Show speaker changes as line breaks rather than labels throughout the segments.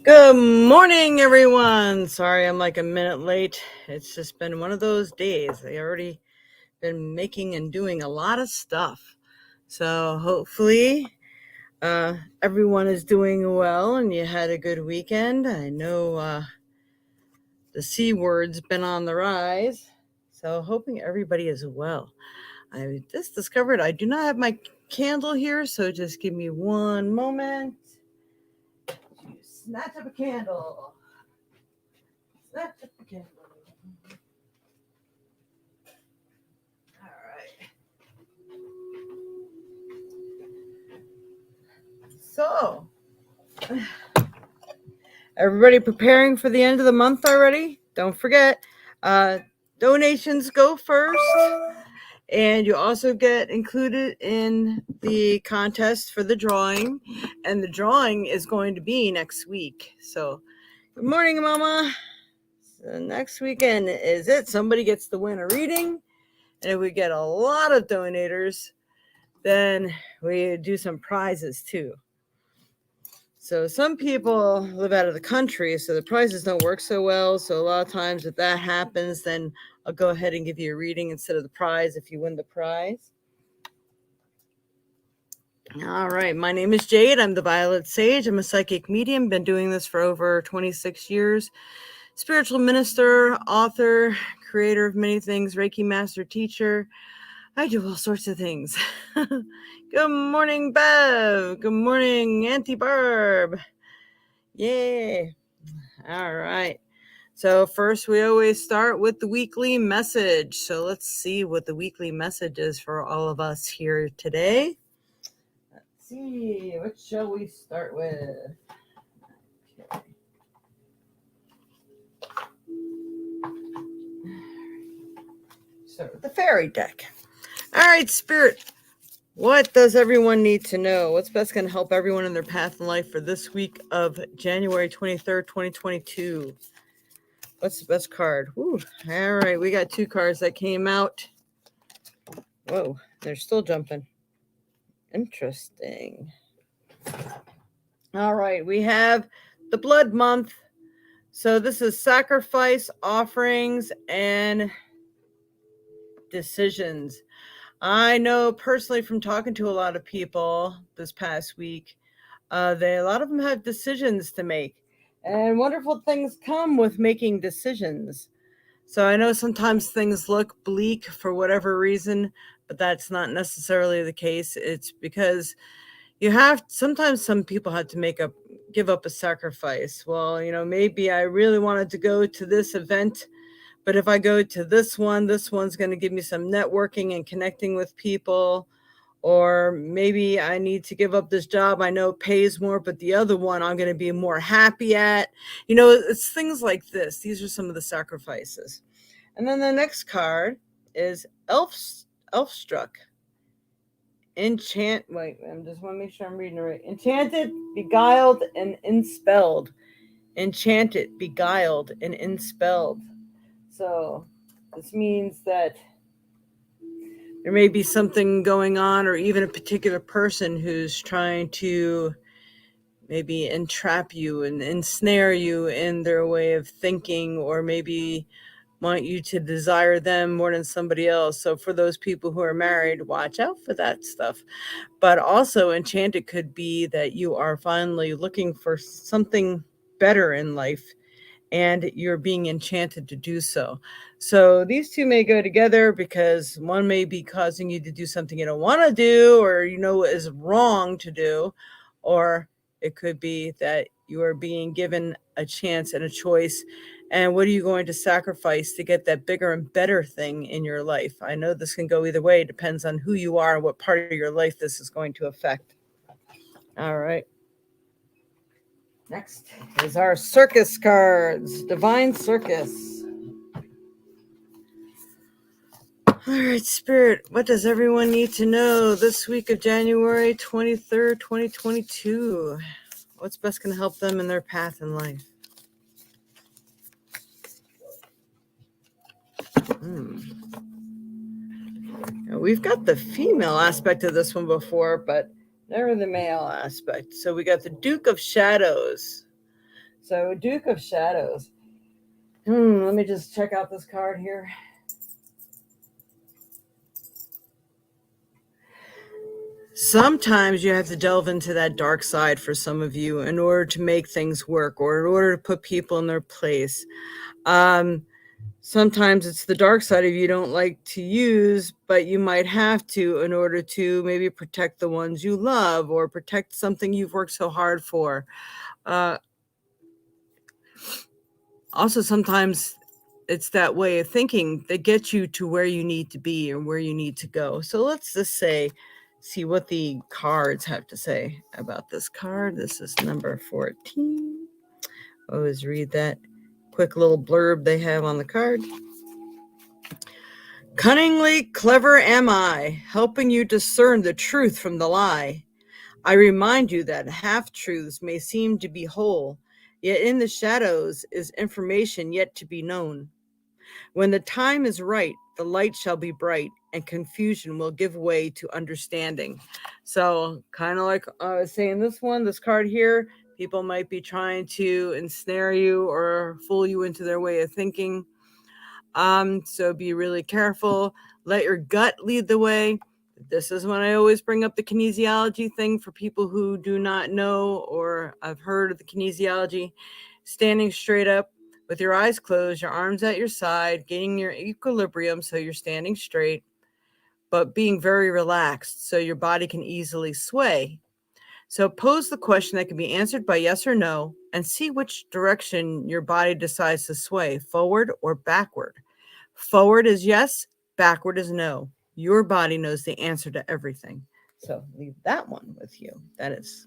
Good morning, everyone. Sorry I'm like a minute late. It's just been one of those days. I already been making and doing a lot of stuff. So hopefully everyone is doing well and you had a good weekend. I know the C word's been on the rise. So hoping everybody is well. I just discovered I do not have my candle here, so just give me one moment to snatch up a candle. Snatch up a candle. All right. So, everybody preparing for the end of the month already? Don't forget, donations go first. And you also get included in the contest for the drawing. And the drawing is going to be next week. So, good morning, Mama. So next weekend is it. Somebody gets to win a reading. And if we get a lot of donators, then we do some prizes too. So some people live out of the country, so the prizes don't work so well. So a lot of times if that happens, then I'll go ahead and give you a reading instead of the prize if you win the prize. All right, my name is Jade. I'm the Violet Sage. I'm a psychic medium. Been doing this for over 26 years. Spiritual minister, author, creator of many things, Reiki master, teacher. I do all sorts of things. Good morning, Bev. Good morning, Auntie Barb. Yay. All right. So first, we always start with the weekly message. So let's see what the weekly message is for all of us here today. Let's see. What shall we start with? Okay. So the fairy deck. All right, Spirit. What does everyone need to know? What's best going to help everyone in their path in life for this week of January 23rd, 2022? What's the best card? Ooh, all right, we got two cards that came out. Whoa, they're still jumping. Interesting. All right, we have the blood month. So this is sacrifice, offerings, and decisions. I know personally from talking to a lot of people this past week, a lot of them have decisions to make, and wonderful things come with making decisions. So I know sometimes things look bleak for whatever reason, but that's not necessarily the case. It's because sometimes some people had to give up a sacrifice. Well, maybe I really wanted to go to this event, but if I go to this one's going to give me some networking and connecting with people. Or maybe I need to give up this job I know pays more, but the other one I'm going to be more happy at. It's things like this. These are some of the sacrifices. And then the next card is Elfstruck. I just want to make sure I'm reading it right. Enchanted, beguiled, and enspelled. Enchanted, beguiled, and enspelled. So this means that there may be something going on, or even a particular person who's trying to maybe entrap you and ensnare you in their way of thinking, or maybe want you to desire them more than somebody else. So for those people who are married, watch out for that stuff. But also enchanted could be that you are finally looking for something better in life, and you're being enchanted to do so. So these two may go together because one may be causing you to do something you don't want to do, or is wrong to do, or it could be that you are being given a chance and a choice. And what are you going to sacrifice to get that bigger and better thing in your life? I know this can go either way. It depends on who you are and what part of your life this is going to affect. All right. Next is our circus cards. Divine Circus. All right, Spirit, what does everyone need to know this week of January 23rd, 2022? What's best going to help them in their path in life? Now, we've got the female aspect of this one before, but never the male aspect. So we got the Duke of Shadows. So Duke of Shadows. Let me just check out this card here. Sometimes you have to delve into that dark side for some of you in order to make things work or in order to put people in their place. Sometimes it's the dark side of you don't like to use, but you might have to in order to maybe protect the ones you love or protect something you've worked so hard for. Also, sometimes it's that way of thinking that gets you to where you need to be and where you need to go. So let's just see what the cards have to say about this card. This is number 14. Always read that quick little blurb they have on the card. Cunningly clever am I, helping you discern the truth from the lie. I remind you that half-truths may seem to be whole, yet in the shadows is information yet to be known. When the time is right, the light shall be bright, and confusion will give way to understanding. So, kind of like I was saying, this card here, people might be trying to ensnare you or fool you into their way of thinking. So be really careful. Let your gut lead the way. This is when I always bring up the kinesiology thing for people who do not know or I've heard of the kinesiology. Standing straight up with your eyes closed, your arms at your side, gaining your equilibrium so you're standing straight, but being very relaxed so your body can easily sway. So pose the question that can be answered by yes or no and see which direction your body decides to sway, forward or backward. Forward is yes, backward is no. Your body knows the answer to everything. So leave that one with you. That is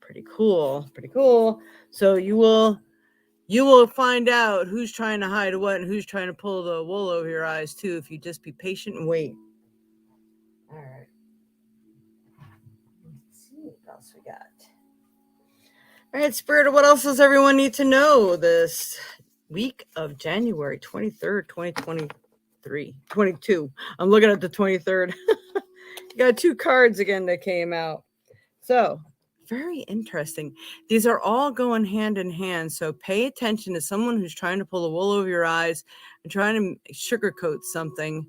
pretty cool. Pretty cool. So you will find out who's trying to hide what and who's trying to pull the wool over your eyes too if you just be patient and wait. All right. Let's see what else we got. All right, Spirit, what else does everyone need to know this week of January 23rd, 2023? 22. I'm looking at the 23rd. Got two cards again that came out. So, very interesting. These are all going hand in hand. So, pay attention to someone who's trying to pull the wool over your eyes and trying to sugarcoat something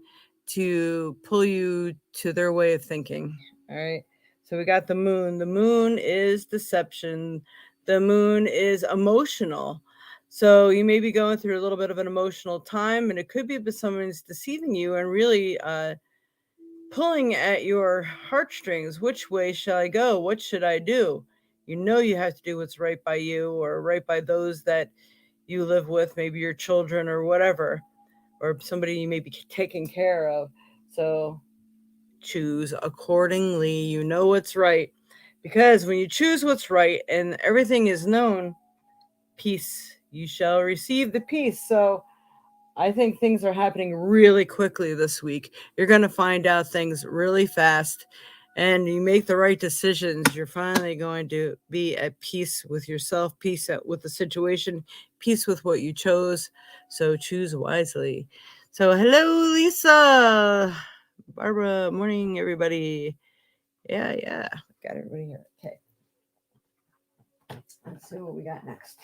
to pull you to their way of thinking. All right. So, we got the moon. The moon is deception. The moon is emotional. So you may be going through a little bit of an emotional time, and it could be that someone's deceiving you and really pulling at your heartstrings. Which way shall I go? What should I do? You know you have to do what's right by you or right by those that you live with, maybe your children or whatever, or somebody you may be taking care of. So choose accordingly. You know what's right. Because when you choose what's right and everything is known, peace, you shall receive the peace. So I think things are happening really quickly this week. You're going to find out things really fast, and you make the right decisions. You're finally going to be at peace with yourself, peace with the situation, peace with what you chose. So choose wisely. So hello, Lisa. Barbara, morning, everybody. Yeah. Got everybody here. Okay. Let's see what we got next.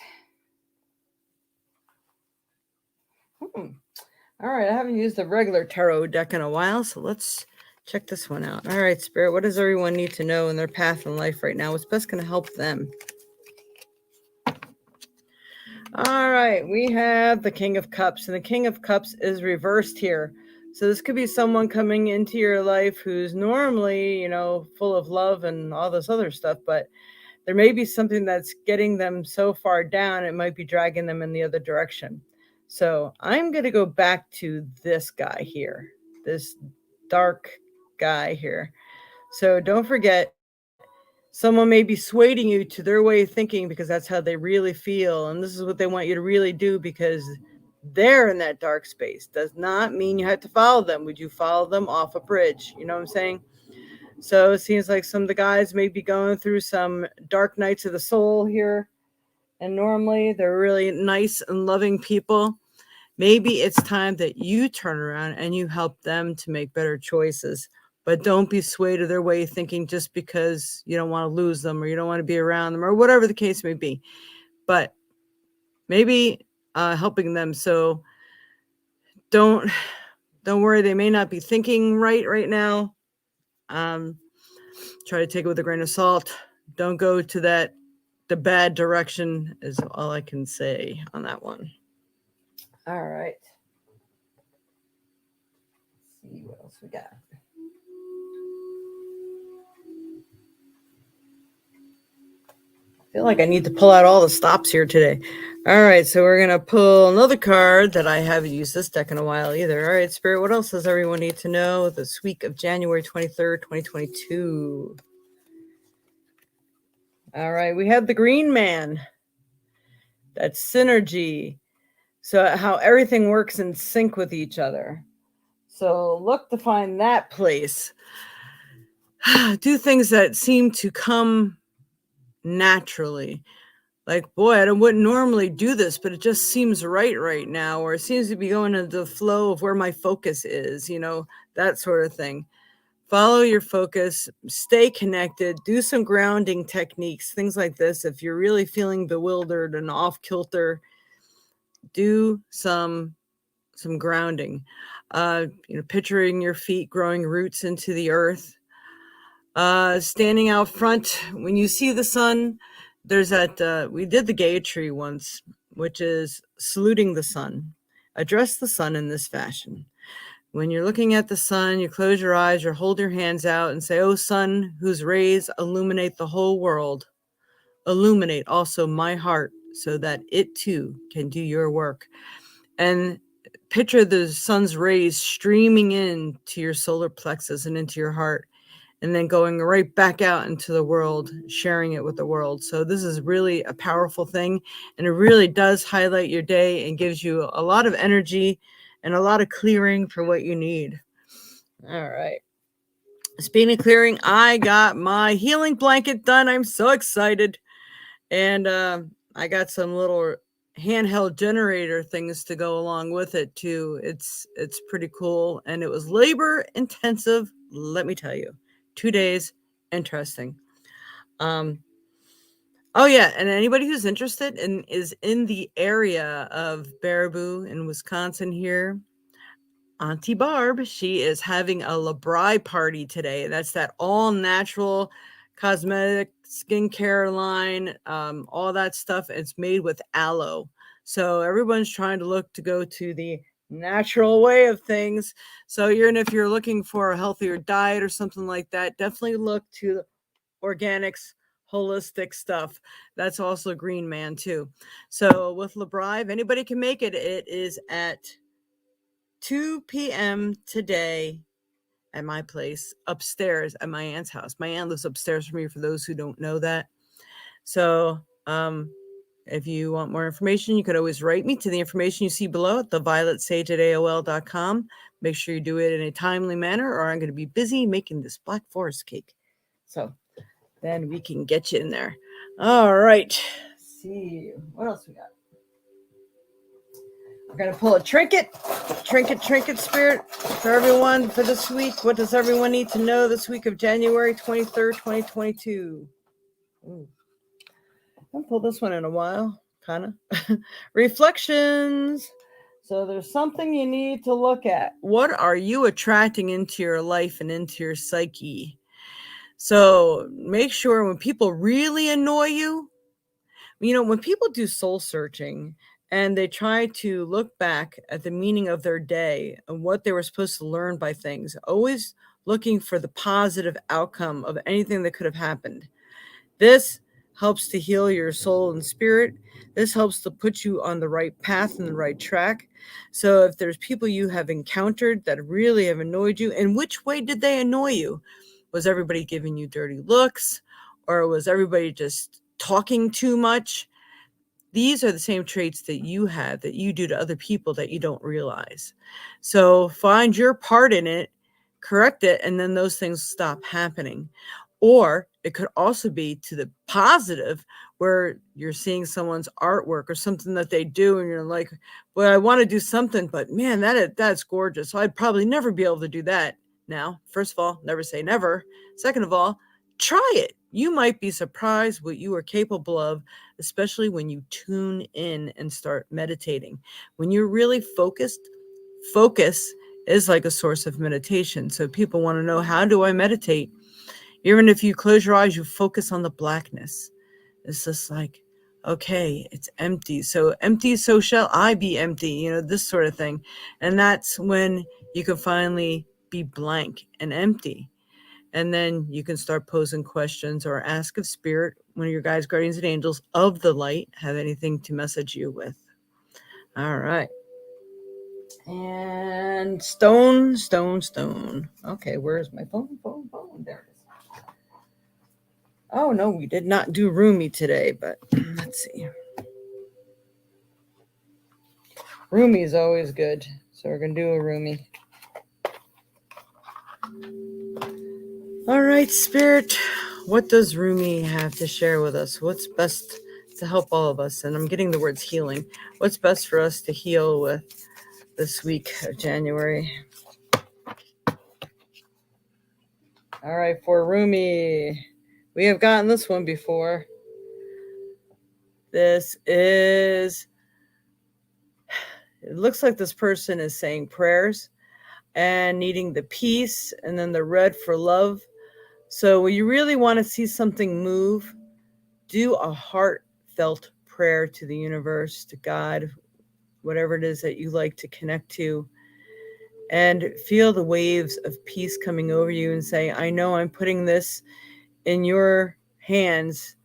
All right, I haven't used the regular tarot deck in a while, so let's check this one out. All right, Spirit, what does everyone need to know in their path in life right now? What's best going to help them? All right, we have the King of Cups, and the King of Cups is reversed here. So this could be someone coming into your life who's normally, full of love and all this other stuff, but there may be something that's getting them so far down, it might be dragging them in the other direction. So I'm going to go back to this guy here, this dark guy here. So don't forget, someone may be swaying you to their way of thinking because that's how they really feel. And this is what they want you to really do because they're in that dark space. Does not mean you have to follow them. Would you follow them off a bridge? You know what I'm saying? So it seems like some of the guys may be going through some dark nights of the soul here. And normally they're really nice and loving people. Maybe it's time that you turn around and you help them to make better choices. But don't be swayed to their way of thinking just because you don't want to lose them or you don't want to be around them or whatever the case may be. But maybe helping them. So don't worry, they may not be thinking right now. Try to take it with a grain of salt. Don't go to the bad direction is all I can say on that one. All right. Let's see what else we got. I feel like I need to pull out all the stops here today. All right, so we're going to pull another card that I haven't used this deck in a while either. All right, Spirit, what else does everyone need to know this week of January 23rd, 2022? All right, we have the Green Man. That's synergy. So how everything works in sync with each other. So look to find that place. Do things that seem to come naturally. Like, boy, I wouldn't normally do this, but it just seems right now, or it seems to be going into the flow of where my focus is, that sort of thing. Follow your focus, stay connected, do some grounding techniques, things like this. If you're really feeling bewildered and off kilter, do some grounding. Picturing your feet growing roots into the earth. Standing out front when you see the sun. There's that, we did the Gayatri once, which is saluting the sun. Address the sun in this fashion. When you're looking at the sun, you close your eyes or hold your hands out and say, "Oh, sun, whose rays illuminate the whole world, illuminate also my heart so that it too can do your work." And picture the sun's rays streaming into your solar plexus and into your heart, and then going right back out into the world, sharing it with the world. So this is really a powerful thing, and it really does highlight your day and gives you a lot of energy and a lot of clearing for what you need. All right. Speaking of clearing, I got my healing blanket done. I'm so excited. And I got some little handheld generator things to go along with it too. It's pretty cool, and it was labor intensive, let me tell you. 2 days, interesting. Oh yeah, and anybody who's interested and is in the area of Baraboo in Wisconsin here, Auntie Barb, she is having a Labri party today. That's that all natural cosmetic skincare line, all that stuff. It's made with aloe. So everyone's trying to look to go to the natural way of things. So if you're looking for a healthier diet or something like that, definitely look to organics, holistic stuff. That's also Green Man too. So with Labri, if anybody can make it, it is at 2 p.m. today at my place upstairs at my aunt's house. My aunt lives upstairs from me, for those who don't know that. So if you want more information, you could always write me to the information you see below at thevioletsage@aol.com. Make sure you do it in a timely manner, or I'm going to be busy making this Black Forest cake. So then we can get you in there. All right. Let's see. What else we got? We're going to pull a trinket spirit for everyone for this week. What does everyone need to know this week of January 23rd, 2022? Ooh. I haven't pulled this one in a while, kind of. Reflections. So there's something you need to look at. What are you attracting into your life and into your psyche? So make sure when people really annoy you, when people do soul searching and they try to look back at the meaning of their day and what they were supposed to learn by things, always looking for the positive outcome of anything that could have happened. This helps to heal your soul and spirit. This helps to put you on the right path and the right track. So if there's people you have encountered that really have annoyed you, in which way did they annoy you? Was everybody giving you dirty looks? Or was everybody just talking too much? These are the same traits that you have, that you do to other people that you don't realize. So find your part in it, correct it, and then those things stop happening. Or it could also be to the positive, where you're seeing someone's artwork or something that they do, and you're like, well, I want to do something, but man, that's gorgeous. So I'd probably never be able to do that. Now, first of all, never say never. Second of all, try it. You might be surprised what you are capable of, especially when you tune in and start meditating. When you're really focused, focus is like a source of meditation. So people want to know, how do I meditate? Even if you close your eyes, you focus on the blackness. It's just like, okay, it's empty. So empty, so shall I be empty, this sort of thing. And that's when you can finally be blank and empty. And then you can start posing questions or ask if spirit, one of your guides, guardians, and angels of the light have anything to message you with. All right. And stone. Okay, where's my phone? There it is. Oh, no, we did not do Rumi today, but let's see. Rumi is always good, so we're going to do a Rumi. All right, Spirit, what does Rumi have to share with us? What's best to help all of us? And I'm getting the words healing. What's best for us to heal with this week of January? All right, for Rumi, we have gotten this one before. This is, it looks like this person is saying prayers and needing the peace, and then the red for love. So when you really want to see something move, do a heartfelt prayer to the universe, to God, whatever it is that you like to connect to, and feel the waves of peace coming over you and say, I know I'm putting this in your hands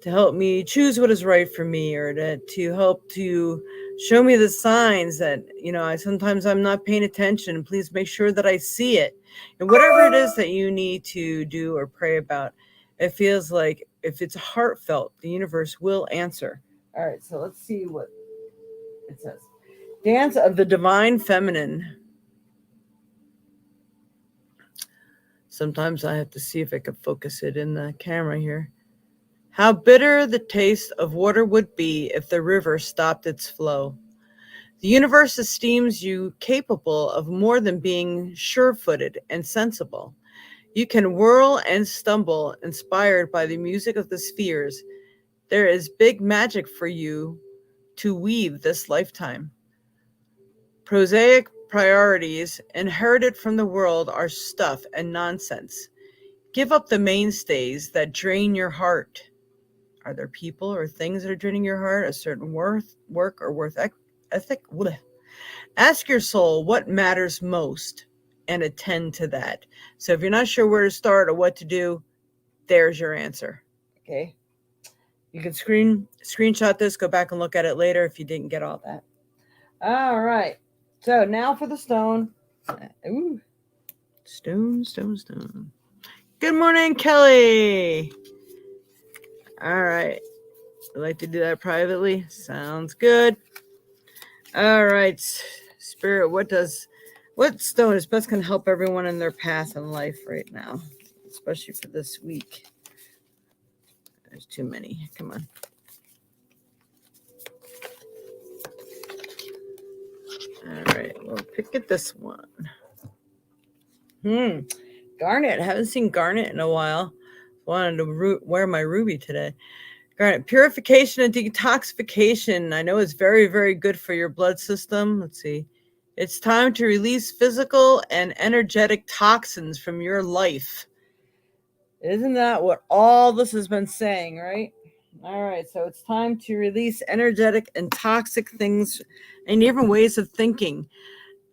to help me choose what is right for me, or to help to show me the signs that, sometimes I'm not paying attention. Please make sure that I see it. And whatever it is that you need to do or pray about, it feels like if it's heartfelt, the universe will answer. All right, so let's see what it says. Dance of the Divine Feminine. Sometimes I have to see if I can focus it in the camera here. How bitter the taste of water would be if the river stopped its flow. The universe esteems you capable of more than being sure-footed and sensible. You can whirl and stumble, inspired by the music of the spheres. There is big magic for you to weave this lifetime. Prosaic priorities inherited from the world are stuff and nonsense. Give up the mainstays that drain your heart. Are there people or things that are draining your heart? A certain work, or worth ethic? Blech. Ask your soul what matters most and attend to that. So if you're not sure where to start or what to do, there's your answer. Okay. You can screenshot this, go back and look at it later if you didn't get all that. All right. So now for the stone. Ooh. Stone. Good morning, Kelly. All right. I'd like to do that privately. Sounds good. All right. Spirit, what stone is best can help everyone in their path in life right now, especially for this week? There's too many. Come on. All right. Well, pick at this one. Garnet. Haven't seen Garnet in a while. Wanted to wear my ruby today. Garnet, purification and detoxification. I know it's very, very good for your blood system. Let's see. It's time to release physical and energetic toxins from your life. Isn't that what all this has been saying, right? All right, so it's time to release energetic and toxic things and even ways of thinking.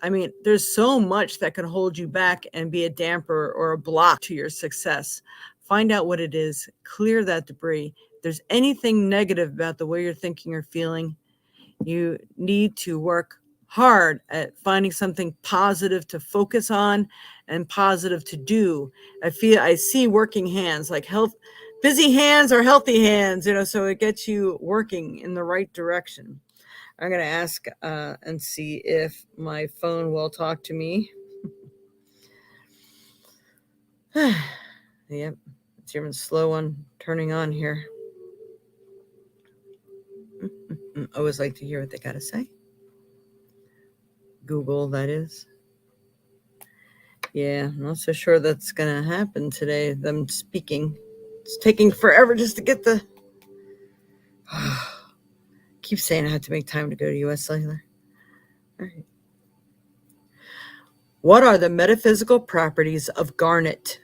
I mean, there's so much that can hold you back and be a damper or a block to your success. Find out what it is, clear that debris. If there's anything negative about the way you're thinking or feeling, you need to work hard at finding something positive to focus on and positive to do. I see working hands, like busy hands or healthy hands, so it gets you working in the right direction. I'm going to ask and see if my phone will talk to me. Yep, it's even slow on turning on here. Always like to hear what they got to say. Google, that is. Yeah, I'm not so sure that's going to happen today, them speaking. It's taking forever just to get the... Keep saying I have to make time to go to US Cellular. All right. What are the metaphysical properties of garnet?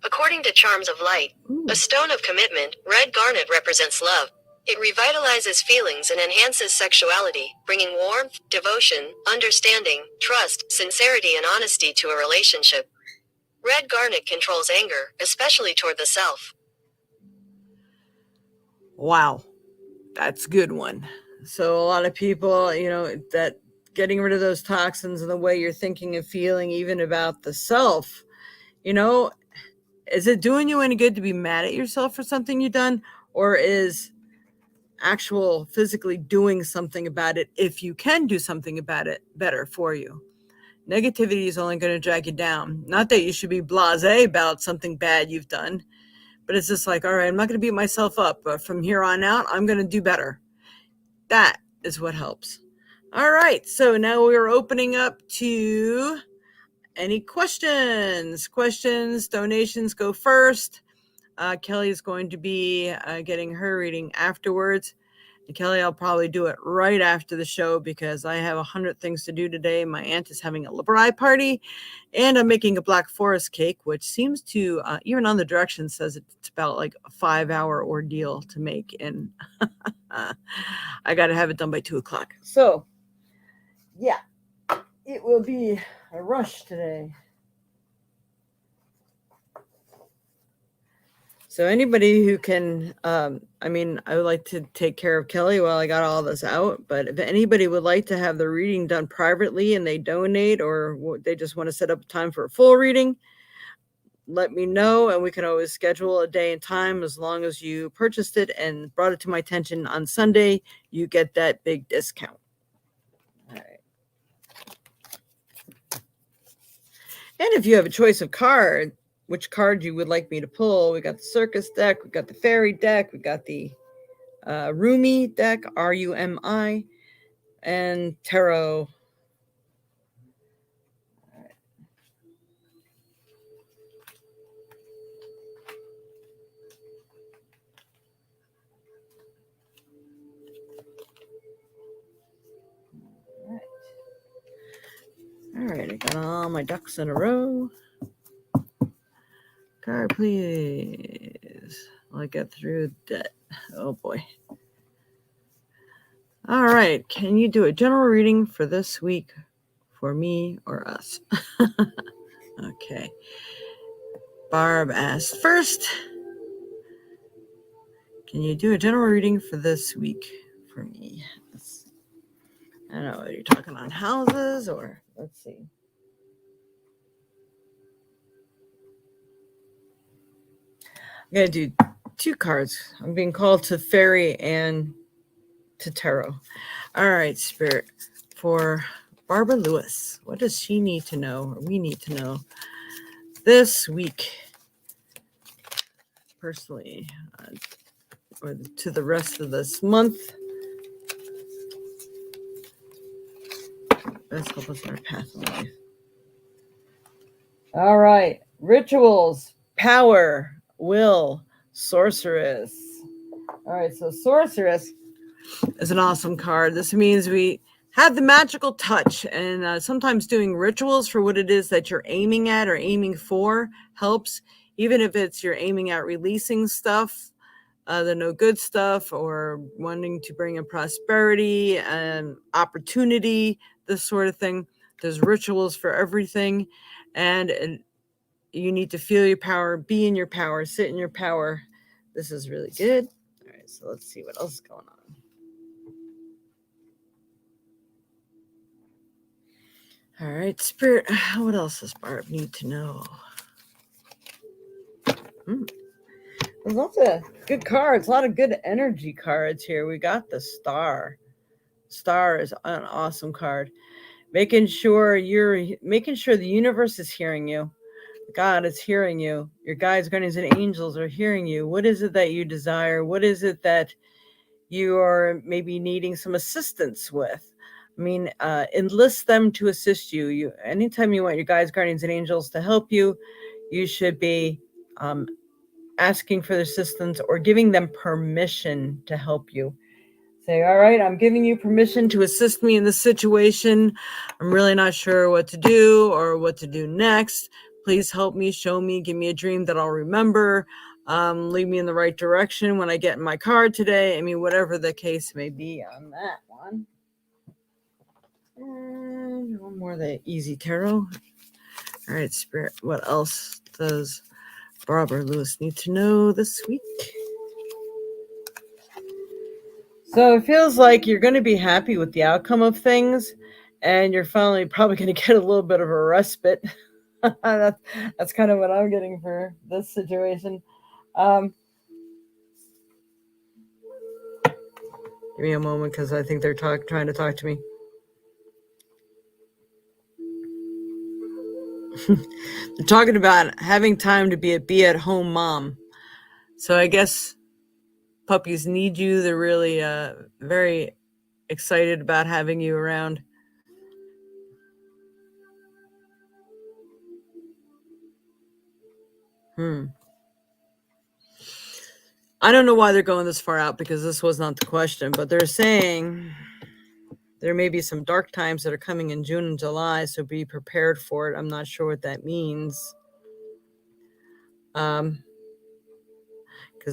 According to Charms of Light, a stone of commitment, red garnet represents love. It revitalizes feelings and enhances sexuality, bringing warmth, devotion, understanding, trust, sincerity, and honesty to a relationship. Red garnet controls anger, especially toward the self.
Wow, that's a good one. So a lot of people, that getting rid of those toxins and the way you're thinking and feeling, even about the self, is it doing you any good to be mad at yourself for something you've done, or is actual physically doing something about it, if you can do something about it, better for you? Negativity is only going to drag you down. Not that you should be blasé about something bad you've done, but it's just like, all right, I'm not going to beat myself up, but from here on out, I'm going to do better. That is what helps. All right, so now we're opening up to any questions. Donations go first. Kelly is going to be getting her reading afterwards. And Kelly, I'll probably do it right after the show because I have 100 things to do today. My aunt is having a labrador party, and I'm making a Black Forest cake, which seems to, even on the directions, says it's about like a 5-hour ordeal to make, and I got to have it done by 2 o'clock. So, yeah, it will be a rush today. So anybody who can, I would like to take care of Kelly while I got all this out, but if anybody would like to have the reading done privately and they donate, or they just want to set up a time for a full reading, let me know, and we can always schedule a day and time. As long as you purchased it and brought it to my attention on Sunday, you get that big discount. All right. And if you have a choice of card, which card you would like me to pull, we got the circus deck, we got the fairy deck, we got the Rumi deck, Rumi, and tarot. All right. All right, I got all my ducks in a row. Card, please. I'll get through that. Oh boy. All right, can you do a general reading for this week for me or us? Okay. Barb asked first. Can you do a general reading for this week for me? I don't know, are you talking on houses or let's see. I'm going to do 2 cards. I'm being called to fairy and to tarot. All right, Spirit, for Barbara Lewis, what does she need to know, or we need to know this week personally, or to the rest of this month? Best help us in our path in life. All right, rituals, power, will, sorceress. All right, so sorceress is an awesome card. This means we have the magical touch, and sometimes doing rituals for what it is that you're aiming at or aiming for helps, even if it's you're aiming at releasing stuff, the no good stuff, or wanting to bring in prosperity and opportunity, this sort of thing. There's rituals for everything, and you need to feel your power, be in your power, sit in your power. This is really good. All right, so let's see what else is going on. All right, Spirit, what else does Barb need to know? There's lots of good cards, a lot of good energy cards here. We got the Star. Star is an awesome card. Making sure the universe is hearing you. God is hearing you. Your guides, guardians, and angels are hearing you. What is it that you desire? What is it that you are maybe needing some assistance with? Enlist them to assist you. Anytime you want your guides, guardians, and angels to help you, you should be asking for their assistance or giving them permission to help you. Say, all right, I'm giving you permission to assist me in this situation. I'm really not sure what to do or what to do next. Please help me, show me, give me a dream that I'll remember. Lead me in the right direction when I get in my car today. I mean, whatever the case may be on that one. And one more, the easy tarot. All right, Spirit, what else does Barbara Lewis need to know this week? So it feels like you're going to be happy with the outcome of things, and you're finally probably going to get a little bit of a respite. That's kind of what I'm getting for this situation. Give me a moment because I think they're trying to talk to me. They're talking about having time to be a be-at-home mom. So I guess puppies need you. They're really very excited about having you around. I don't know why they're going this far out because this was not the question, but they're saying there may be some dark times that are coming in June and July, so be prepared for it. I'm not sure what that means. Because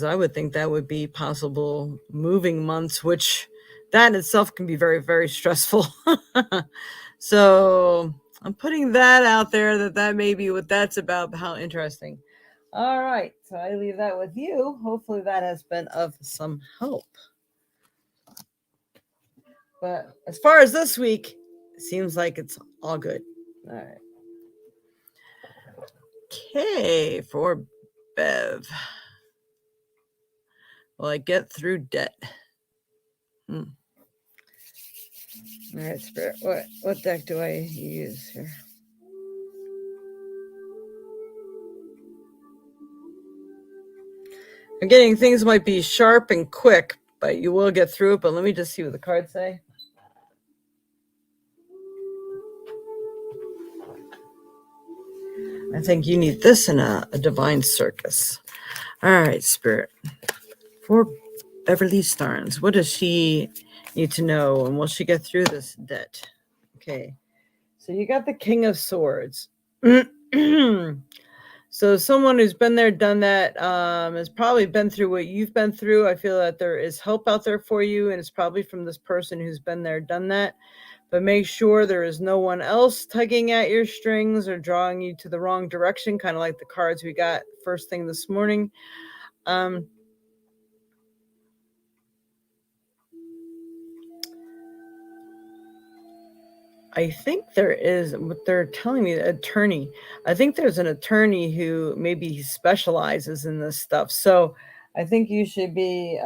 I would think that would be possible moving months, which that in itself can be very, very stressful. So I'm putting that out there that may be what that's about. How interesting. All right, so I leave that with you. Hopefully that has been of some help. But as far as this week, it seems like it's all good. All right. Okay, for Bev. Will I get through debt? All right, Spirit. What deck do I use here? I'm getting things might be sharp and quick, but you will get through it. But let me just see what the cards say. I think you need this in a divine circus. All right, Spirit. For Beverly Starnes, what does she need to know, and will she get through this debt? Okay, so you got the King of Swords. So someone who's been there, done that, has probably been through what you've been through. I feel that there is help out there for you, and it's probably from this person who's been there, done that. But make sure there is no one else tugging at your strings or drawing you to the wrong direction, kind of like the cards we got first thing this morning. I think there is, what they're telling me, the attorney. I think there's an attorney who maybe specializes in this stuff. So I think you should be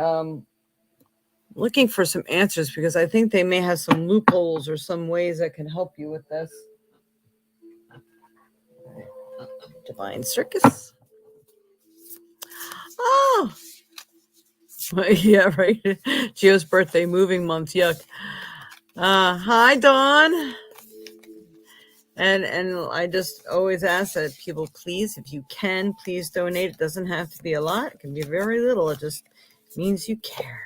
looking for some answers, because I think they may have some loopholes or some ways that can help you with this. Divine Circus. Oh, yeah, right. Gio's birthday, moving month. Yuck. Hi, Dawn. And I just always ask that people, please, if you can, please donate. It doesn't have to be a lot. It can be very little. It just means you care.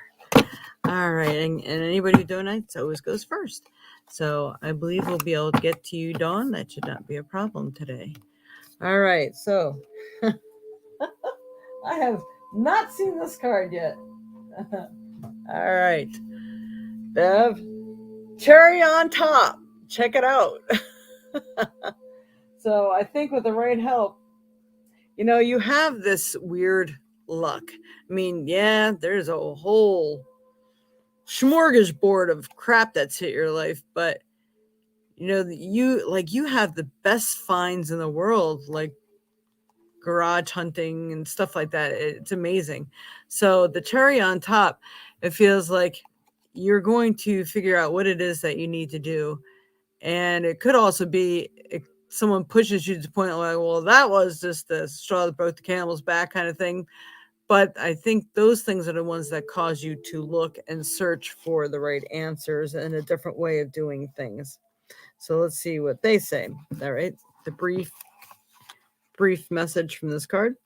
All right. And anybody who donates always goes first. So I believe we'll be able to get to you, Dawn. That should not be a problem today. All right. So I have not seen this card yet. All right. Bev, cherry on top. Check it out. So I think with the right help, you have this weird luck. I mean, yeah, there's a whole smorgasbord of crap that's hit your life, but you have the best finds in the world, like garage hunting and stuff like that. It's amazing. So the cherry on top, it feels like you're going to figure out what it is that you need to do. And it could also be someone pushes you to the point like, well, that was just the straw that broke the camel's back kind of thing. But I think those things are the ones that cause you to look and search for the right answers and a different way of doing things. So let's see what they say. All right. The brief message from this card.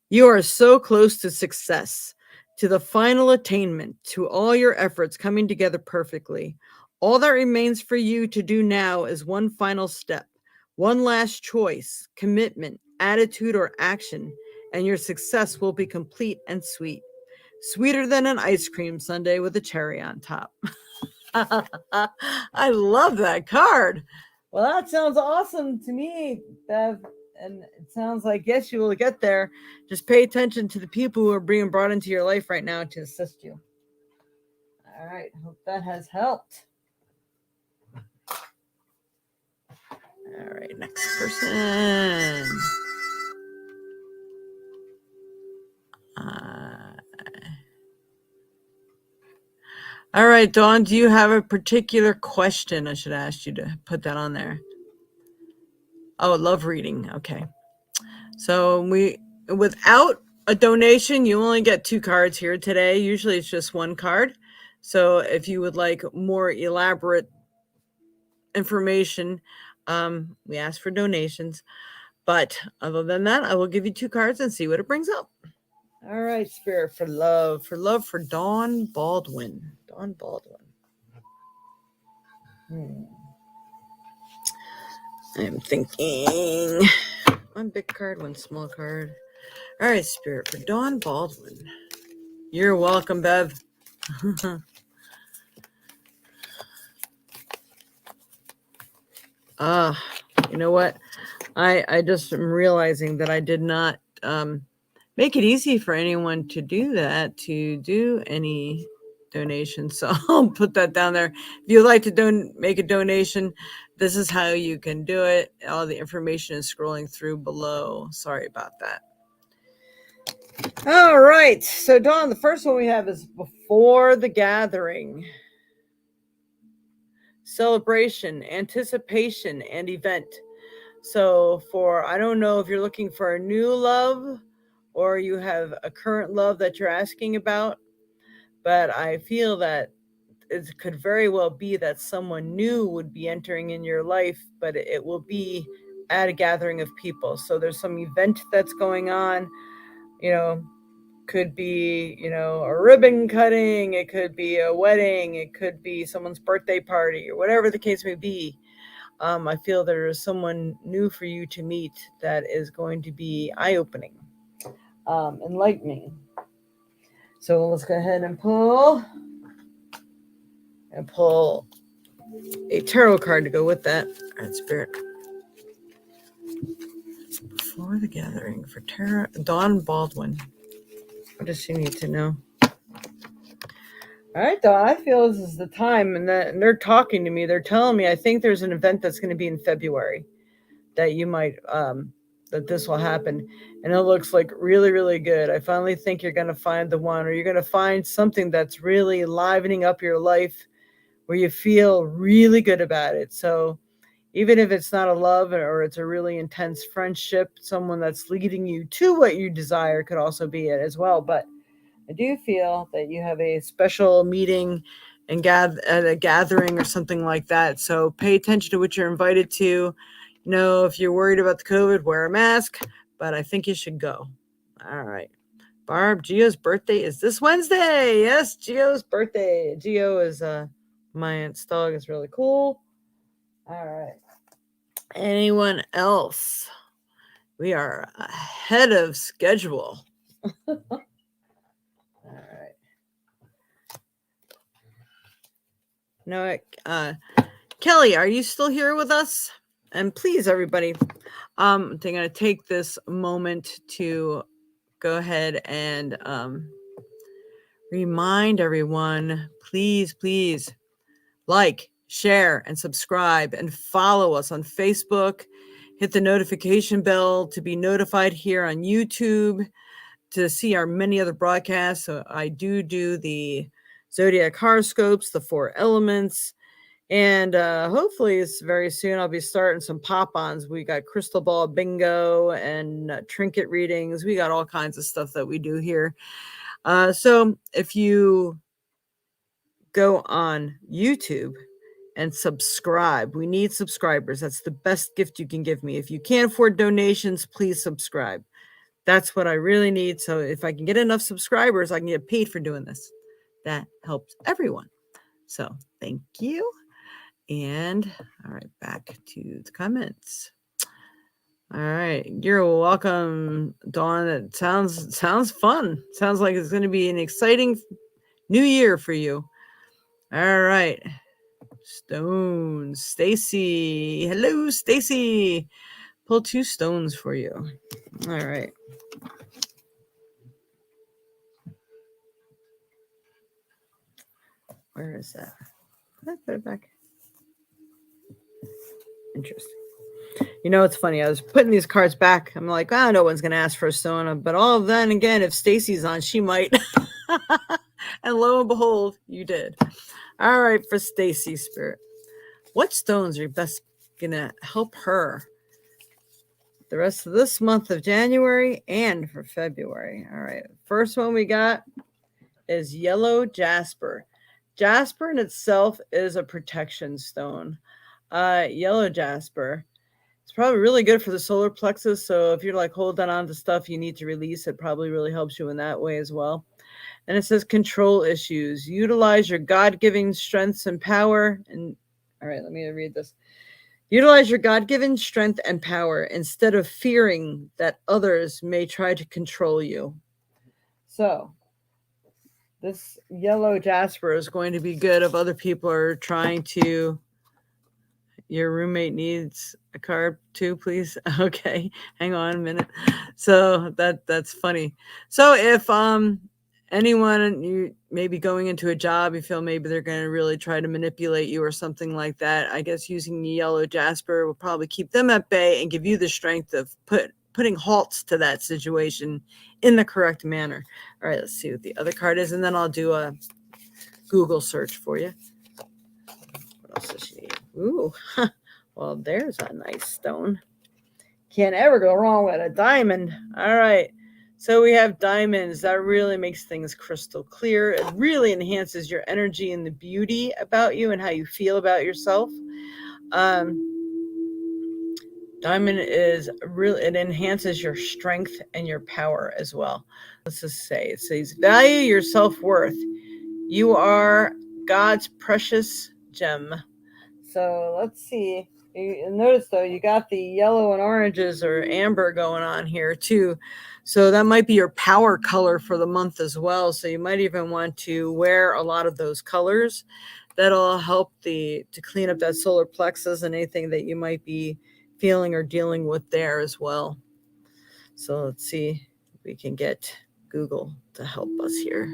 You are so close to success, to the final attainment, to all your efforts coming together perfectly. All that remains for you to do now is one final step, one last choice, commitment, attitude, or action, and your success will be complete and sweet. Sweeter than an ice cream sundae with a cherry on top. I love that card. Well, that sounds awesome to me, Bev. And it sounds like, yes, you will get there. Just pay attention to the people who are being brought into your life right now to assist you. All right. Hope that has helped. All right. Next person. All right, Dawn, do you have a particular question? I should ask you to put that on there. Oh, love reading. Okay. So without a donation, you only get 2 cards here today. Usually it's just 1 card. So if you would like more elaborate information, we ask for donations. But other than that, I will give you 2 cards and see what it brings up. All right, Spirit, for love for Dawn Baldwin. Dawn Baldwin. I'm thinking 1 big card, 1 small card. All right, Spirit, for Dawn Baldwin. You're welcome, Bev. You know what? I just am realizing that I did not make it easy for anyone to do that, to do any donations. So I'll put that down there. If you'd like to make a donation, this is how you can do it. All the information is scrolling through below. Sorry about that. All right. So, Dawn, the first one we have is Before the Gathering. Celebration, anticipation, and event. So I don't know if you're looking for a new love or you have a current love that you're asking about, but I feel that it could very well be that someone new would be entering in your life, but it will be at a gathering of people. So there's some event that's going on, could be, a ribbon cutting, it could be a wedding, it could be someone's birthday party, or whatever the case may be. I feel there is someone new for you to meet that is going to be eye-opening, enlightening. So let's go ahead and pull a tarot card to go with that. All right, Spirit. Before the Gathering for Dawn Baldwin. What does she need to know? All right, Dawn, I feel this is the time, and they're talking to me. They're telling me I think there's an event that's going to be in February that you might, that this will happen. And it looks like really, really good. I finally think you're going to find the one, or you're going to find something that's really livening up your life where you feel really good about it. So even if it's not a love or it's a really intense friendship, someone that's leading you to what you desire could also be it as well. But I do feel that you have a special meeting and at a gathering or something like that. So pay attention to what you're invited to. If you're worried about the COVID, wear a mask, but I think you should go. All right. Barb, Gio's birthday is this Wednesday. Yes, Gio's birthday. Gio is my aunt's dog. Is really cool. All right. Anyone else? We are ahead of schedule. All right. No, Kelly, are you still here with us? And please, everybody, I'm going to take this moment to go ahead and remind everyone, please like, share, and subscribe, and follow us on Facebook. Hit the notification bell to be notified here on YouTube to see our many other broadcasts. So I do the zodiac horoscopes, the 4 elements, and hopefully it's very soon I'll be starting some pop-ons. We got crystal ball bingo and trinket readings. We got all kinds of stuff that we do here. So if you go on YouTube and subscribe, we need subscribers. That's the best gift you can give me. If you can't afford donations, please subscribe. That's what I really need. So if I can get enough subscribers, I can get paid for doing this. That helps everyone. So thank you. And all right, back to the comments. All right, you're welcome, Dawn. It sounds fun. Sounds like it's going to be an exciting new year for you. All right, stones. Stacy, hello, Stacy. Pull 2 stones for you. All right. Where is that? Did I put it back? Interesting. You know, it's funny. I was putting these cards back. I'm like, no one's going to ask for a stone. But all then again, if Stacy's on, she might. And lo and behold, you did. All right, for Stacy, Spirit. What stones are best going to help her the rest of this month of January and for February? All right. First one we got is yellow Jasper. Jasper in itself is a protection stone. Yellow Jasper. It's probably really good for the solar plexus. So if you're like holding on to stuff you need to release, it probably really helps you in that way as well. And it says control issues. Utilize your God-given strengths and power. And all right, let me read this. Utilize your God-given strength and power instead of fearing that others may try to control you. So this yellow Jasper is going to be good if other people are trying to. Your roommate needs a card too, please. Okay, hang on a minute. So that's funny. So if anyone, you may be going into a job, you feel maybe they're going to really try to manipulate you or something like that, I guess using yellow Jasper will probably keep them at bay and give you the strength of putting halts to that situation in the correct manner. All right, let's see what the other card is, and then I'll do a Google search for you. What else does she need? Ooh, well, there's a nice stone. Can't ever go wrong with a diamond. All right, so we have diamonds. That really makes things crystal clear. It really enhances your energy and the beauty about you and how you feel about yourself. Diamond is really, it enhances your strength and your power as well. Let's just say, it says, value your self-worth. You are God's precious gem. So let's see. You notice though, you got the yellow and oranges or amber going on here too. So that might be your power color for the month as well. So you might even want to wear a lot of those colors. That'll help to clean up that solar plexus and anything that you might be feeling or dealing with there as well. So let's see if we can get Google to help us here.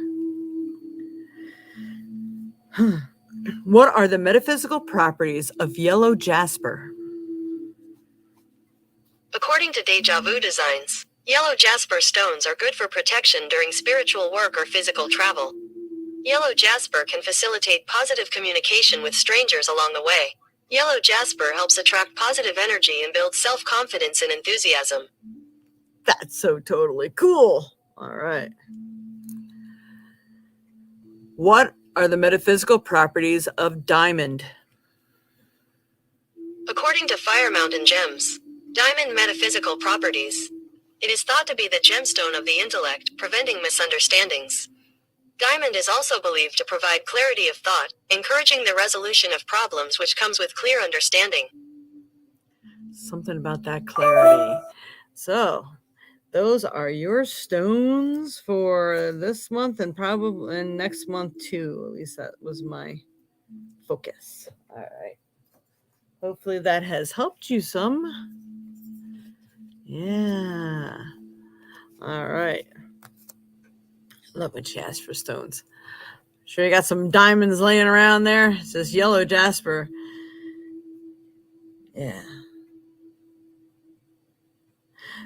What are the metaphysical properties of yellow Jasper?
According to Deja Vu Designs, yellow Jasper stones are good for protection during spiritual work or physical travel. Yellow Jasper can facilitate positive communication with strangers along the way. Yellow Jasper helps attract positive energy and build self-confidence and enthusiasm.
That's so totally cool. All right. What are the metaphysical properties of diamond?
According to Fire Mountain Gems, diamond metaphysical properties. It is thought to be the gemstone of the intellect, preventing misunderstandings. Diamond is also believed to provide clarity of thought, encouraging the resolution of problems which comes with clear understanding.
Something about that clarity. So those are your stones for this month and probably next month too. At least that was my focus. All right. Hopefully that has helped you some. Yeah. All right. Love when she asks for stones. Sure you got some diamonds laying around there. It says yellow Jasper. Yeah.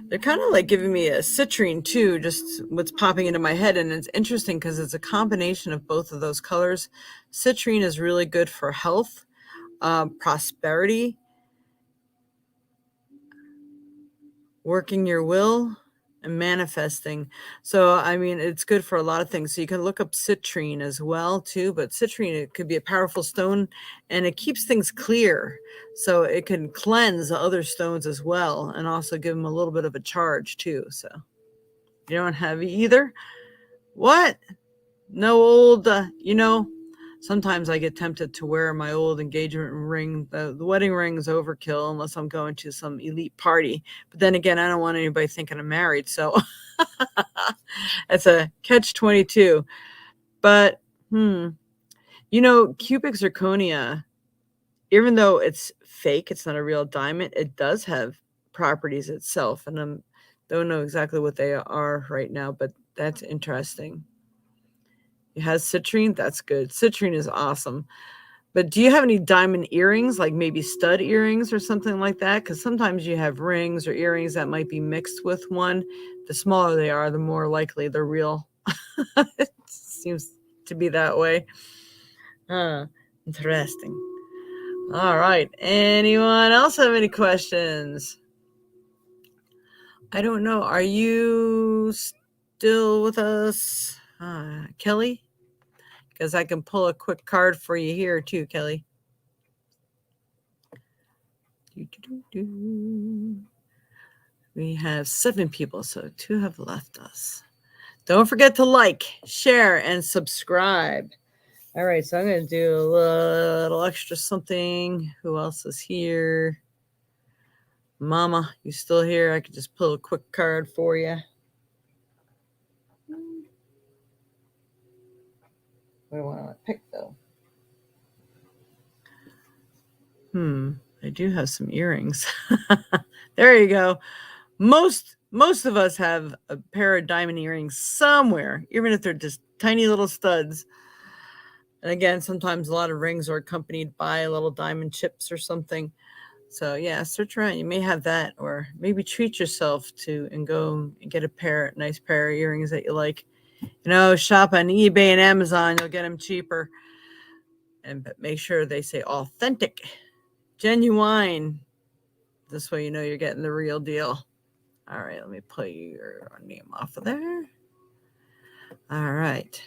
They're kind of like giving me a citrine too, just what's popping into my head. And it's interesting because it's a combination of both of those colors. Citrine is really good for health, prosperity, working your will, and manifesting. So, I mean, it's good for a lot of things. So you can look up citrine as well too, but citrine, it could be a powerful stone and it keeps things clear. So it can cleanse other stones as well and also give them a little bit of a charge too. So You don't have either? What? No old, sometimes I get tempted to wear my old engagement ring. The wedding ring is overkill unless I'm going to some elite party. But then again, I don't want anybody thinking I'm married. So it's a catch-22. But, cubic zirconia, even though it's fake, it's not a real diamond, it does have properties itself. And I don't know exactly what they are right now, but that's interesting. It has citrine. That's good. Citrine is awesome. But do you have any diamond earrings, like maybe stud earrings or something like that? Because sometimes you have rings or earrings that might be mixed with one. The smaller they are, the more likely they're real. It seems to be that way. Interesting. All right. Anyone else have any questions? I don't know. Are you still with us, Kelly? Because I can pull a quick card for you here too, Kelly. We have 7 people, so 2 have left us. Don't forget to like, share, and subscribe. All right, so I'm going to do a little extra something. Who else is here? Mama, you still here? I could just pull a quick card for you. What do I want to pick, though? I do have some earrings. There you go. Most of us have a pair of diamond earrings somewhere, even if they're just tiny little studs. And again, sometimes a lot of rings are accompanied by little diamond chips or something. So yeah, search around. You may have that, or maybe treat yourself and go and get a nice pair of earrings that you like. Shop on eBay and Amazon. You'll get them cheaper. But make sure they say authentic, genuine. This way you know you're getting the real deal. All right, let me pull your name off of there. All right.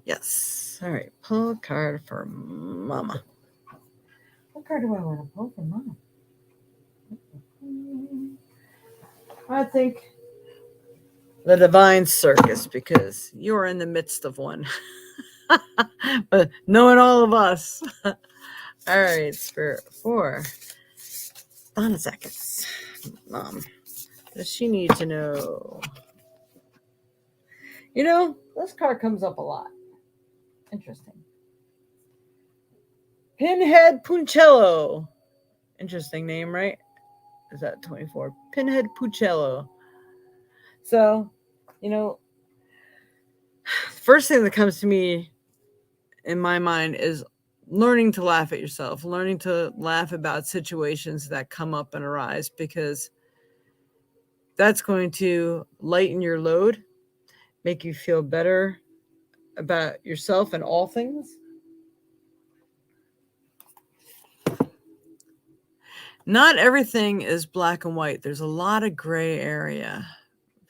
Yes. All right, pull a card for Mama. What card do I want to pull for Mama? I think the Divine Circus, because you're in the midst of one. But knowing all of us. All right, Spirit 4. Donna seconds. Mom, does she need to know? This card comes up a lot. Interesting. Pinhead Puncello. Interesting name, right? Is that 24? Pinhead Puncello. So, first thing that comes to me in my mind is learning to laugh at yourself, learning to laugh about situations that come up and arise, because that's going to lighten your load, make you feel better about yourself and all things. Not everything is black and white. There's a lot of gray area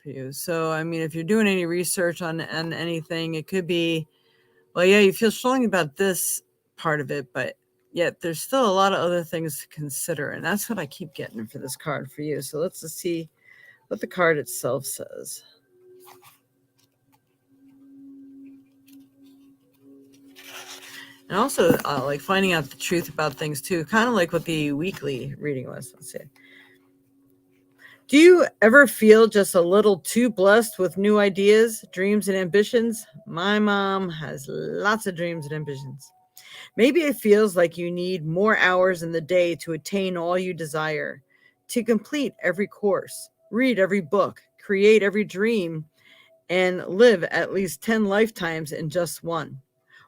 for you. So, if you're doing any research on anything, it could be, well, yeah, you feel strongly about this part of it, but yet there's still a lot of other things to consider. And that's what I keep getting for this card for you. So let's just see what the card itself says. And also like finding out the truth about things too, kind of like what the weekly reading was. Let's see. Do you ever feel just a little too blessed with new ideas, dreams, and ambitions? My mom has lots of dreams and ambitions. Maybe it feels like you need more hours in the day to attain all you desire, to complete every course, read every book, create every dream, and live at least 10 lifetimes in just one.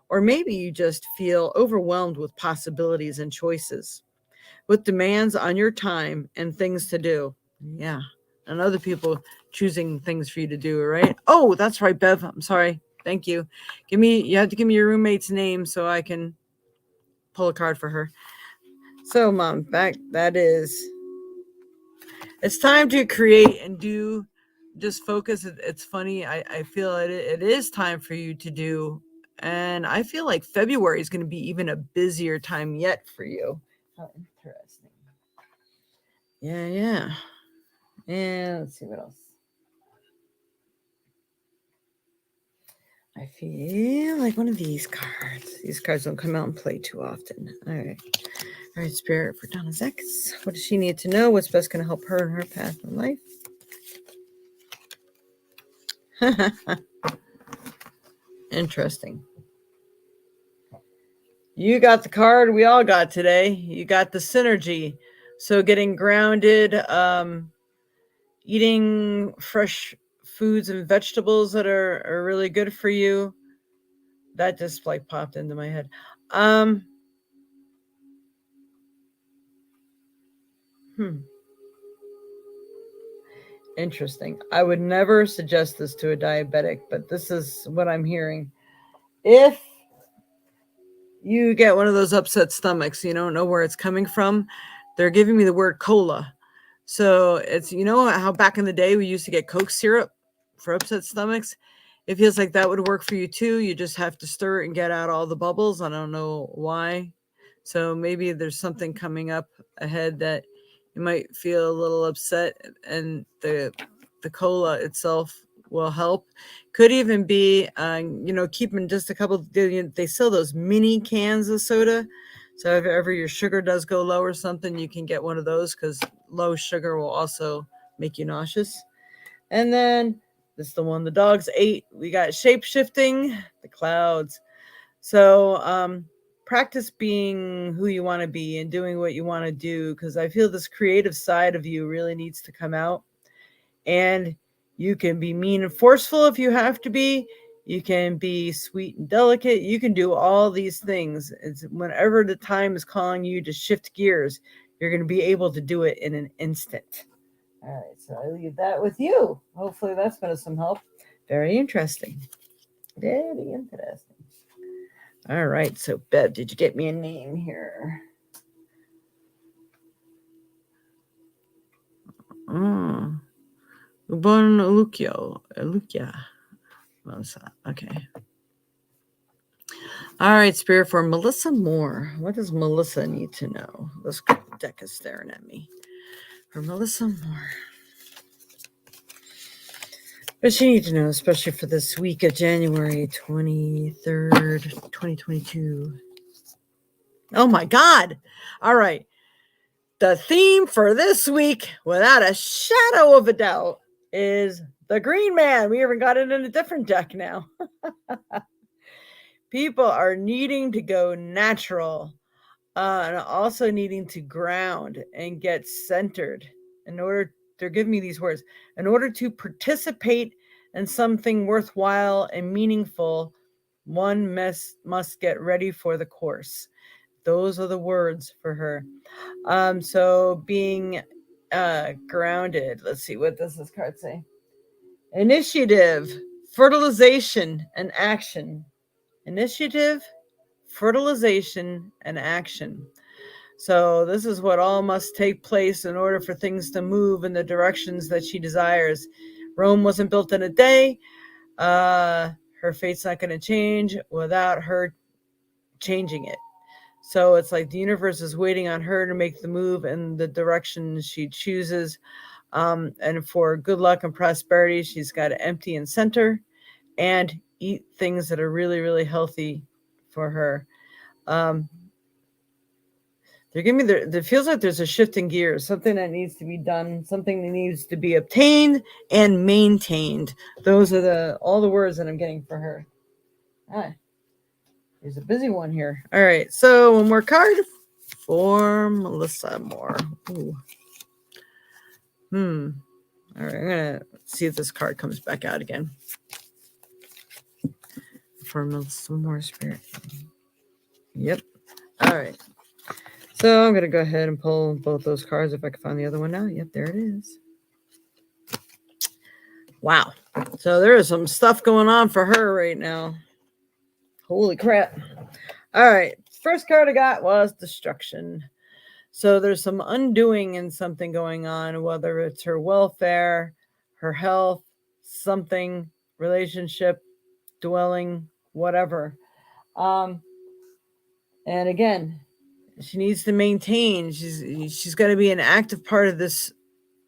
Or maybe you just feel overwhelmed with possibilities and choices, with demands on your time and things to do. Yeah. And other people choosing things for you to do, right? Oh, that's right, Bev. I'm sorry. Thank you. You have to give me your roommate's name so I can pull a card for her. So, Mom, it's time to create and do. Just focus. It's funny. I feel it is time for you to do. And I feel like February is going to be even a busier time yet for you. How interesting. Yeah. And let's see what else. I feel like one of these cards. These cards don't come out and play too often. All right. All right, Spirit, for Donna Zex. What does she need to know? What's best going to help her in her path in life? Interesting. You got the card we all got today. You got the synergy. So getting grounded, eating fresh foods and vegetables that are really good for you. That just like popped into my head. Interesting. I would never suggest this to a diabetic, but this is what I'm hearing. If you get one of those upset stomachs, you don't know where it's coming from, they're giving me the word cola. So it's, you know how back in the day we used to get Coke syrup for upset stomachs? It feels like that would work for you too. You just have to stir it and get out all the bubbles. I don't know why. So maybe there's something coming up ahead that you might feel a little upset, and the cola itself will help. Could even be, keeping just a couple. They sell those mini cans of soda. So if ever your sugar does go low or something, you can get one of those, because low sugar will also make you nauseous. And then this is the one the dogs ate. We got shape shifting, the clouds. So practice being who you want to be and doing what you want to do, because I feel this creative side of you really needs to come out. And you can be mean and forceful if you have to be. You can be sweet and delicate. You can do all these things. It's whenever the time is calling you to shift gears, you're going to be able to do it in an instant. All right, so I leave that with you. Hopefully that's been of some help. Very interesting. Very interesting. All right, so Bev, did you get me a name here? Ubon Lukia. Okay. All right, Spirit, for Melissa Moore. What does Melissa need to know? This deck is staring at me. For Melissa Moore. What does she need to know, especially for this week of January 23rd, 2022? Oh my God. All right. The theme for this week, without a shadow of a doubt, is the Green Man. We even got it in a different deck now. People are needing to go natural, and also needing to ground and get centered. They're giving me these words. In order to participate in something worthwhile and meaningful, one must get ready for the course. Those are the words for her. So being grounded. Let's see, what does this card say? Initiative, fertilization, and action. Initiative, fertilization, and action. So this is what all must take place in order for things to move in the directions that she desires. Rome wasn't built in a day. Her fate's not going to change without her changing it. So it's like the universe is waiting on her to make the move in the direction she chooses. And for good luck and prosperity, she's got to empty and center and eat things that are really, really healthy for her. They're giving me it feels like there's a shift in gears, something that needs to be done, something that needs to be obtained and maintained. Those are all the words that I'm getting for her. There's a busy one here. All right, so one more card for Melissa Moore. Ooh. All right, I'm gonna see if this card comes back out again for Melissa Moore, Spirit. Yep. All right. So I'm going to go ahead and pull both those cards if I can find the other one now. Yep, there it is. Wow. So there is some stuff going on for her right now. Holy crap. All right. First card I got was destruction. So there's some undoing and something going on, whether it's her welfare, her health, something, relationship, dwelling, whatever. And again, she needs to maintain. She's got to be an active part of this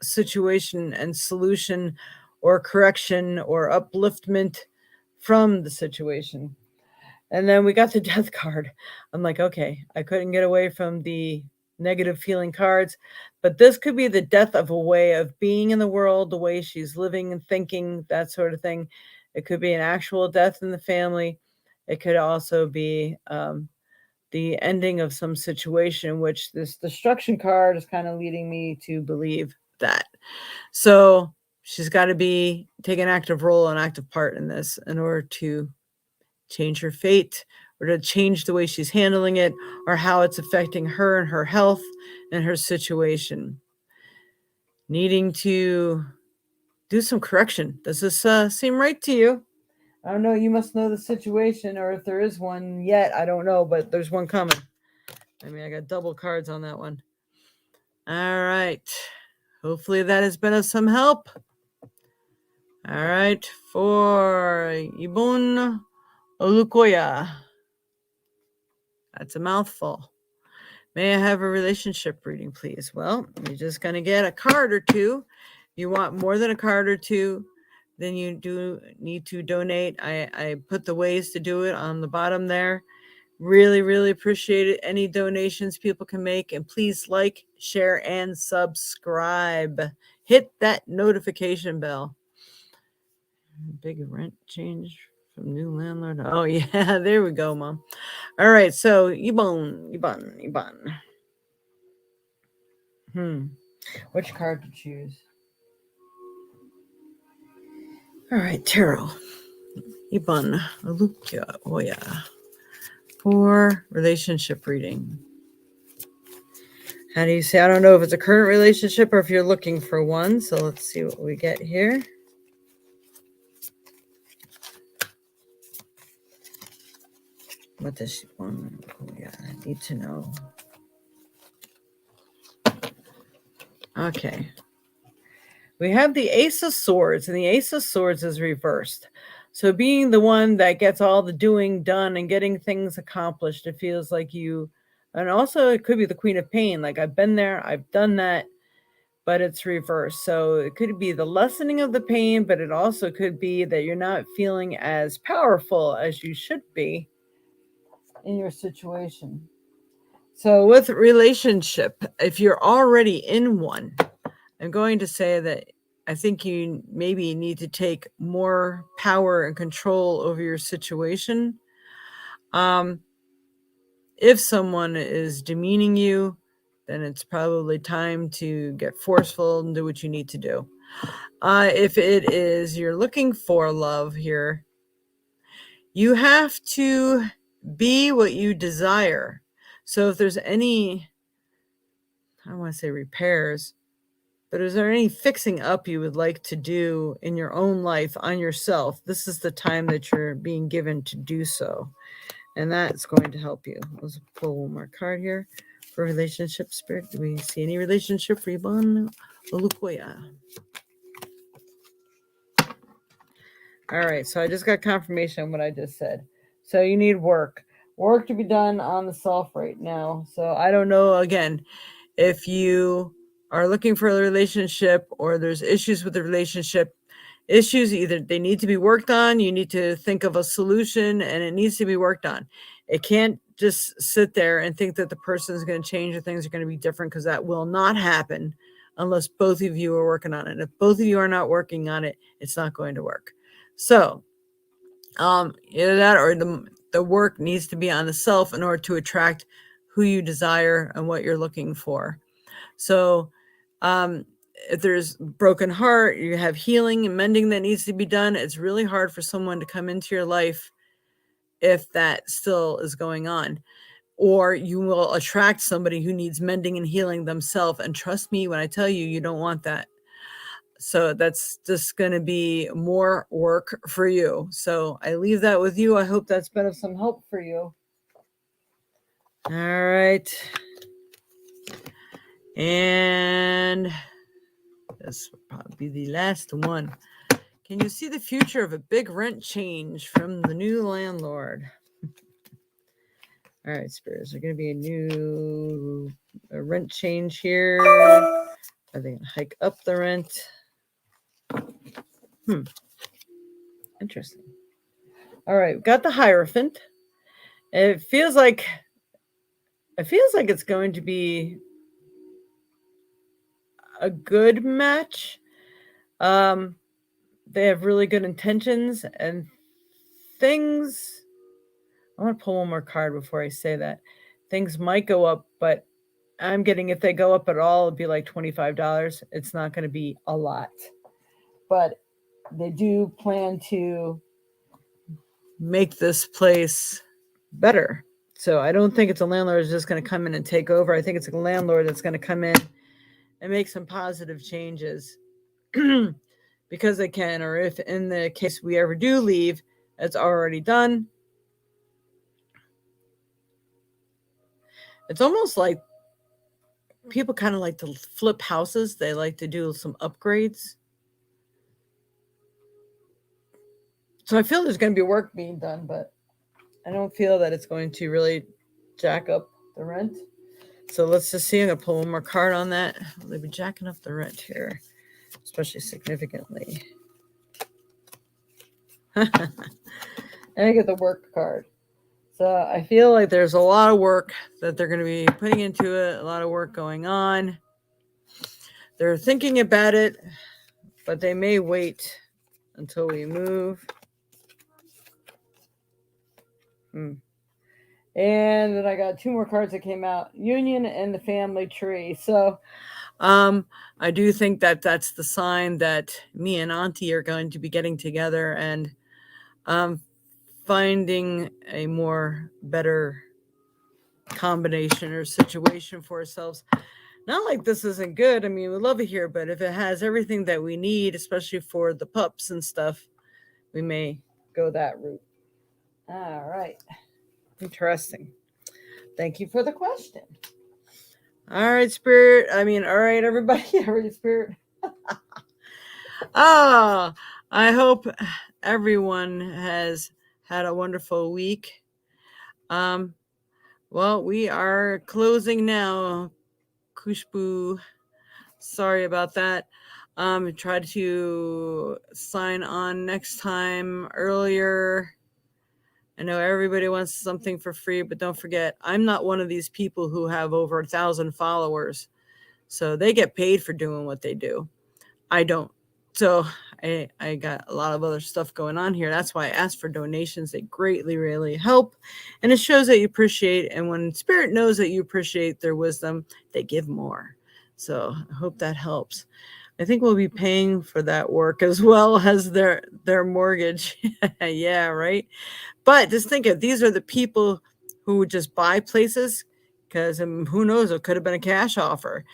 situation and solution or correction or upliftment from the situation. And then we got the death card. I'm like, okay, I couldn't get away from the negative feeling cards, but this could be the death of a way of being in the world, the way she's living and thinking, that sort of thing. It could be an actual death in the family. It could also be the ending of some situation, which this destruction card is kind of leading me to believe that. So she's got to take an active role, an active part in this in order to change her fate or to change the way she's handling it or how it's affecting her and her health and her situation. Needing to do some correction. Does this seem right to you? I don't know. You must know the situation, or if there is one yet, I don't know, but there's one coming. I mean, I got double cards on that one. All right. Hopefully that has been of some help. All right. For Ibun Olukoya. That's a mouthful. May I have a relationship reading, please? Well, you're just going to get a card or two. You want more than a card or two, then you do need to donate. I put the ways to do it on the bottom there. Really, really appreciate it. Any donations people can make. And please like, share, and subscribe. Hit that notification bell. Big rent change from new landlord. Oh, yeah. There we go, Mom. All right. So, Ibon. Which card to choose? All right. Tarot. Ibon. Alukia. Oh, yeah. For relationship reading. How do you say? I don't know if it's a current relationship or if you're looking for one. So let's see what we get here. What does she want? Oh, yeah, I need to know. Okay. We have the Ace of Swords, and the Ace of Swords is reversed. So being the one that gets all the doing done and getting things accomplished, it feels like you, and also it could be the Queen of Pain. Like I've been there, I've done that, but it's reversed. So it could be the lessening of the pain, but it also could be that you're not feeling as powerful as you should be in your situation. So with relationship, if you're already in one, I'm going to say that I think you maybe need to take more power and control over your situation. If someone is demeaning you, then it's probably time to get forceful and do what you need to do. If it is you're looking for love here, you have to be what you desire. So if there's any, I don't want to say repairs, but is there any fixing up you would like to do in your own life on yourself? This is the time that you're being given to do so. And that's going to help you. Let's pull one more card here for relationship spirit. Do we see any relationship for Ibon Olukoya? All right, so I just got confirmation on what I just said. So you need work to be done on the self right now. So I don't know, again, if you are looking for a relationship or there's issues with the relationship, either they need to be worked on, you need to think of a solution, and it needs to be worked on. It can't just sit there and think that the person is going to change or things are going to be different, because that will not happen unless both of you are working on it. If both of you are not working on it, it's not going to work. So either that or the work needs to be on the self in order to attract who you desire and what you're looking for. So if there's broken heart, you have healing and mending that needs to be done. It's really hard for someone to come into your life if that still is going on. Or you will attract somebody who needs mending and healing themselves. And trust me when I tell you, you don't want that. So that's just going to be more work for you. So I leave that with you. I hope that's been of some help for you. All right. And this will probably be the last one. Can you see the future of a big rent change from the new landlord? All right, spirits, there's going to be a new rent change here Are they going to hike up the rent? Interesting. All right, we've got the Hierophant. It feels like it's going to be a good match. They have really good intentions and things. I want to pull one more card before I say that. Things might go up, but I'm getting if they go up at all, it'd be like $25. It's not going to be a lot. But they do plan to make this place better. So I don't think it's a landlord who's just going to come in and take over. I think it's a landlord that's going to come in and make some positive changes because they can, or if in the case we ever do leave, it's already done. It's almost like people kind of like to flip houses. They like to do some upgrades. So I feel there's going to be work being done, but I don't feel that it's going to really jack up the rent. So let's just see. I'm going to pull one more card on that. They'll be jacking up the rent here, especially significantly. And I get the work card. So I feel like there's a lot of work that they're going to be putting into it, a lot of work going on. They're thinking about it, but they may wait until we move. And then I got two more cards that came out, Union and the Family Tree. So I do think that that's the sign that me and Auntie are going to be getting together and finding a more better combination or situation for ourselves. Not like this isn't good. I mean, we love it here, but if it has everything that we need, especially for the pups and stuff, we may go that route. All right. Interesting. Thank you for the question. All right, Spirit. All right, everybody. All right, Spirit. I hope everyone has had a wonderful week. Well, we are closing now. Kushbu. Sorry about that. Try to sign on next time earlier. I know everybody wants something for free, but don't forget, I'm not one of these people who have over 1,000 followers. So they get paid for doing what they do. I don't. So I got a lot of other stuff going on here. That's why I asked for donations. They greatly, really help. And it shows that you appreciate. And when Spirit knows that you appreciate their wisdom, they give more. So I hope that helps. I think we'll be paying for that work as well as their mortgage. Yeah, right. But just think of these are the people who would just buy places because who knows, it could have been a cash offer.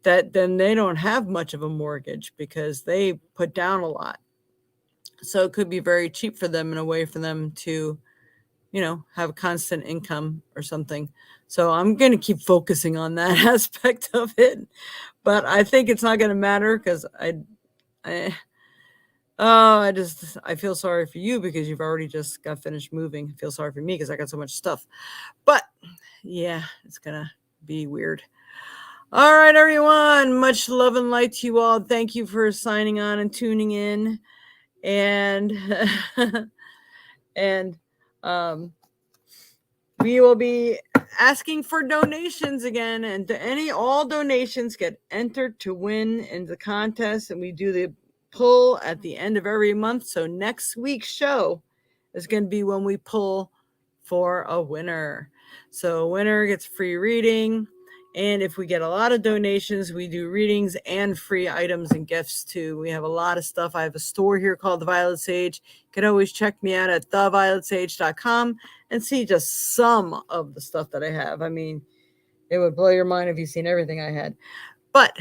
That then they don't have much of a mortgage because they put down a lot. So it could be very cheap for them in a way for them to, have a constant income or something. So I'm going to keep focusing on that aspect of it. But I think it's not going to matter because I feel sorry for you because you've already just got finished moving. I feel sorry for me because I got so much stuff. But yeah, it's going to be weird. All right, everyone. Much love and light to you all. Thank you for signing on and tuning in. And we will be asking for donations again, and all donations get entered to win in the contest, and we do the pull at the end of every month. So next week's show is going to be when we pull for a winner. So a winner gets free reading. And if we get a lot of donations, we do readings and free items and gifts too. We have a lot of stuff. I have a store here called The Violet Sage. You can always check me out at thevioletsage.com and see just some of the stuff that I have. I mean, it would blow your mind if you've seen everything I had. But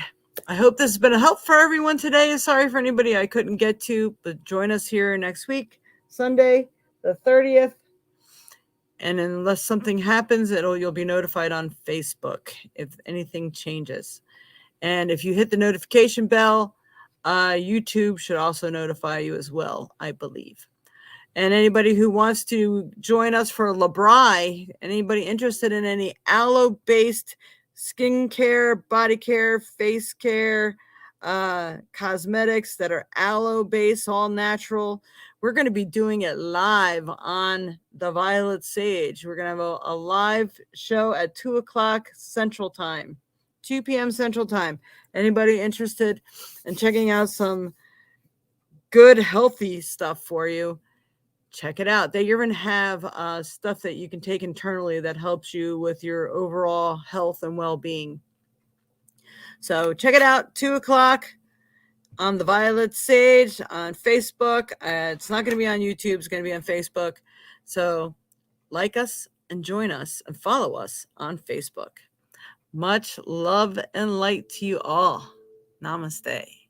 I hope this has been a help for everyone today. Sorry for anybody I couldn't get to, but join us here next week, Sunday, the 30th. And unless something happens, you'll be notified on Facebook if anything changes. And if you hit the notification bell, YouTube should also notify you as well, I believe. And anybody who wants to join us for Labri, anybody interested in any aloe-based skincare, body care, face care, cosmetics that are aloe based, all natural. We're going to be doing it live on the Violet Sage. We're going to have a live show at 2 o'clock Central Time, 2 p.m. Central Time. Anybody interested in checking out some good, healthy stuff for you, check it out. They even have stuff that you can take internally that helps you with your overall health and well-being. So check it out, 2 o'clock on the Violet Sage on Facebook. It's not going to be on YouTube. It's going to be on Facebook. So like us and join us and follow us on Facebook. Much love and light to you all. Namaste.